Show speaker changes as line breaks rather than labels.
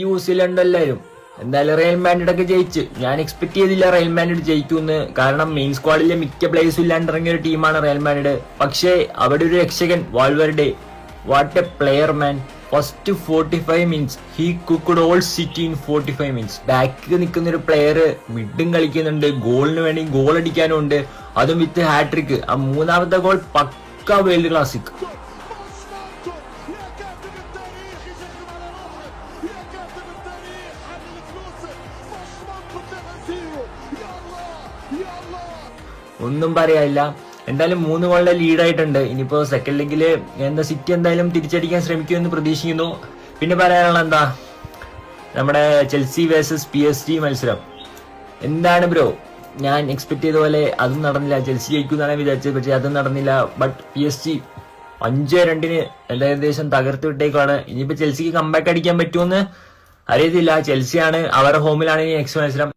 New Zealand എല്ലാവരും എന്തായാലും Real Madrid ഒക്കെ ജയിച്ച്. ഞാൻ എക്സ്പെക്ട് ചെയ്തില്ല റയൽ മാഡ്രിഡ് ജയിക്കുമെന്ന്. കാരണം മെയിൻ സ്ക്വാഡിലെ മിക്ക പ്ലേയേഴ്സും ഇല്ലാണ്ട് ഇറങ്ങിയ ഒരു ടീമാണ് റയൽ മാഡ്രിഡ്. പക്ഷേ അവിടെ ഒരു രക്ഷകൻ Valverde, what a player man. First 45 minutes he cooked all City in 45 minutes. Back നിൽക്കുന്ന ഒരു പ്ലെയർ മിഡും കളിക്കുന്നുണ്ട്, ഗോളിന് വേണ്ടി ഗോൾ അടിക്കാനും ഉണ്ട്, അതും വിത്ത് ഹാട്രിക്. ആ മൂന്നാമത്തെ ഗോൾ പക്ക വേൾഡ് ക്ലാസിക്. ഒന്നും പറയാനില്ല. എന്തായാലും 3 ഗോളിന്റെ ലീഡായിട്ടുണ്ട്. ഇനിയിപ്പോ സെക്കൻഡ് ലെഗില് സിറ്റി എന്തായാലും തിരിച്ചടിക്കാൻ ശ്രമിക്കുമെന്ന് പ്രതീക്ഷിക്കുന്നു. പിന്നെ പറയാനുള്ള എന്താ, നമ്മുടെ ചെൽസി വേഴ്സസ് PSG മത്സരം എന്താണ് ബ്രോ? ഞാൻ എക്സ്പെക്ട് ചെയ്ത പോലെ അതും നടന്നില്ല. ചെൽസി ജയിക്കുമെന്നാണ് വിചാരിച്ചത്, പക്ഷെ അതും നടന്നില്ല. ബട്ട് PSG 5-2 ഏകദേശം തകർത്ത് വിട്ടേക്കാണ്. ഇനിയിപ്പോ ചെൽസിക്ക് കംബാക്ക് അടിക്കാൻ പറ്റുമെന്ന് അറിയത്തില്ല. ചെൽസിയാണ് അവരുടെ ഹോമിലാണ് ഇനി നെക്സ്റ്റ് മത്സരം.